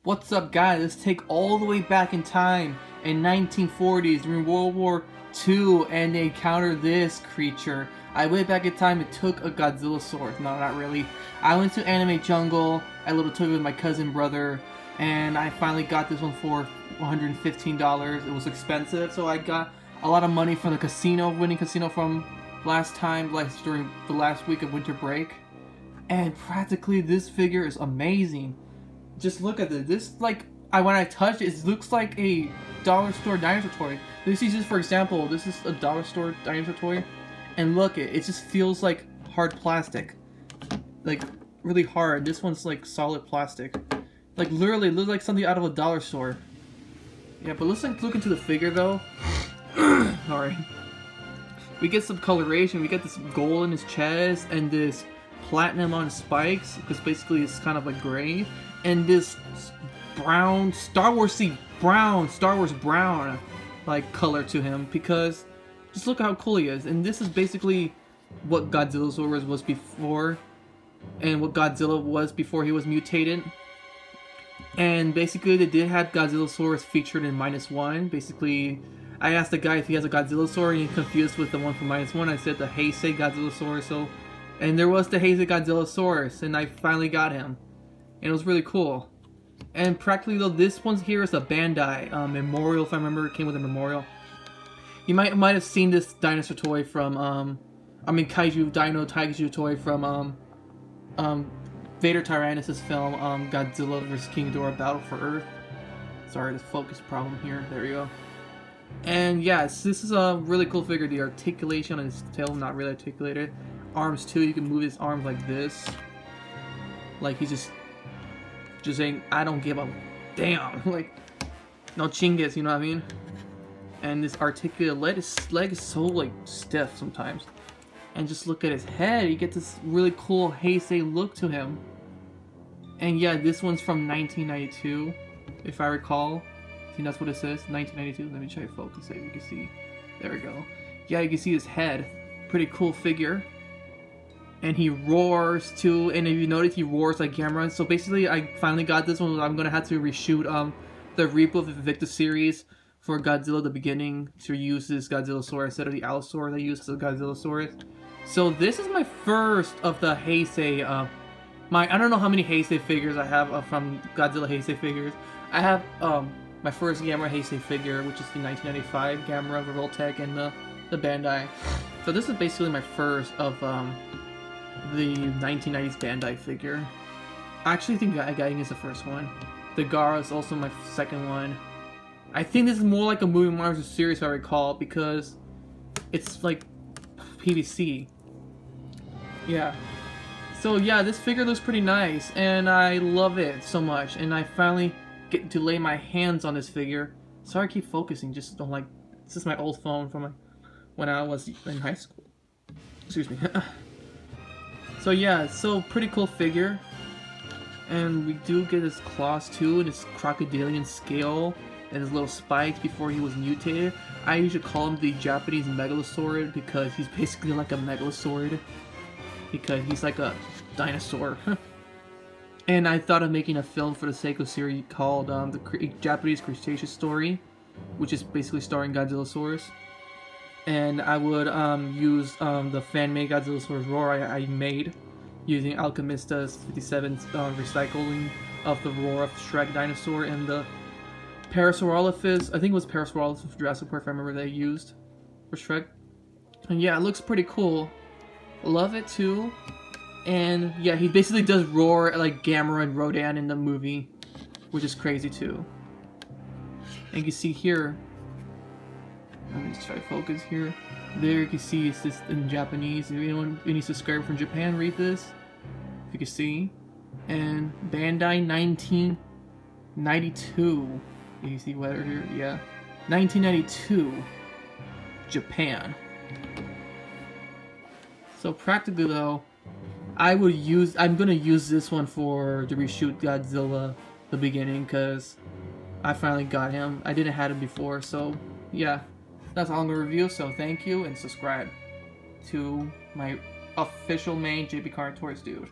What's up, guys? Let's take all the way back in time in 1940s during World War II, and they encountered this creature. I went back in time and took a Godzillasaurus. No, not really. I went to Anime Jungle. I little took it with my cousin brother, and I finally got this one for $115. It was expensive, so I got a lot of money from the casino, winning casino from last time, like during the last week of winter break. And practically, this figure is amazing. Just look at it. This, like, when I touch it, it looks like a dollar store dinosaur toy. This is just, for example, this is a dollar store dinosaur toy, and look, it just feels like hard plastic, like really hard. This one's like solid plastic, like literally looks like something out of a dollar store. Yeah, but let's look into the figure though. Alright, we get some coloration. We get this gold in his chest and this platinum on his spikes, because basically it's kind of like gray, and this brown Star Wars brown like color to him, because just look how cool he is. And this is basically what Godzillasaurus was before, and what Godzilla was before he was mutated. And basically they did have Godzillasaurus featured in -1. Basically, I asked the guy if he has a Godzillasaur, and he confused with the one from -1. I said the Heisei Godzillasaurus, and there was the Heisei Godzillasaurus, and I finally got him. And it was really cool. And practically though, this one here is a Bandai memorial, if I remember. It came with a memorial. You might have seen this dinosaur toy from Kaiju toy from Vader Tyrannus' film Godzilla vs. King Ghidorah Battle for Earth. Sorry, this focus problem here. There you go. And yes, this is a really cool figure. The articulation on his tail, not really articulated. Arms too, you can move his arms like this. Like he's just saying, I don't give a damn. Like, no chingas, you know what I mean? And this articulated leg is so like stiff sometimes. And just look at his head, you get this really cool Heisei look to him. And yeah, this one's from 1992, if I recall. See, that's what it says, 1992. Let me try to focus it, you can see. There we go. Yeah, you can see his head. Pretty cool figure. And he roars too, and if you notice, he roars like Gamera. So basically, I finally got this one. I'm gonna have to reshoot the reboot of the Invictus series for Godzilla the beginning to use this Godzillasaurus instead of the Allosaurus I used as a Godzillasaurus. So this is my first of the Heisei. I don't know how many Heisei figures I have from Godzilla Heisei figures. I have my first Gamera Heisei figure, which is the 1995 Gamera Revoltech and the Bandai. So this is basically my first of the 1990s Bandai figure. I actually think Gaigan is the first one. The Ghidorah is also my second one. I think this is more like a movie monster series, if I recall, because it's like PVC. Yeah. So yeah, this figure looks pretty nice, and I love it so much. And I finally get to lay my hands on this figure. Sorry I keep focusing, just don't like... This is my old phone from when I was in high school. Excuse me. So yeah, so pretty cool figure. And we do get his claws too, and his crocodilian scale, and his little spikes before he was mutated. I usually call him the Japanese Megalosaurid, because he's basically like a Megalosaurid. Because he's like a dinosaur. And I thought of making a film for the Seiko series called the Japanese Cretaceous Story, which is basically starring Godzillasaurus. And I would use the fan-made Godzillasaurus roar I made using Alchemista's 57 recycling of the roar of Shrek dinosaur and the Parasaurolophus. I think it was Parasaurolophus from Jurassic Park, if I remember, they used for Shrek. And yeah, it looks pretty cool. Love it too. And yeah, he basically does roar like Gamera and Rodan in the movie, which is crazy too. And you can see here, let me just try to focus here. There you can see it's just in Japanese. If anyone, any subscriber from Japan, read this. If you can see. And Bandai 1992. You can see weather here, yeah. 1992, Japan. So practically though, I'm gonna use this one for to reshoot Godzilla the beginning, because I finally got him. I didn't have him before, so yeah. That's all I'm going to review, so thank you, and subscribe to my official main JP Card Toys dude.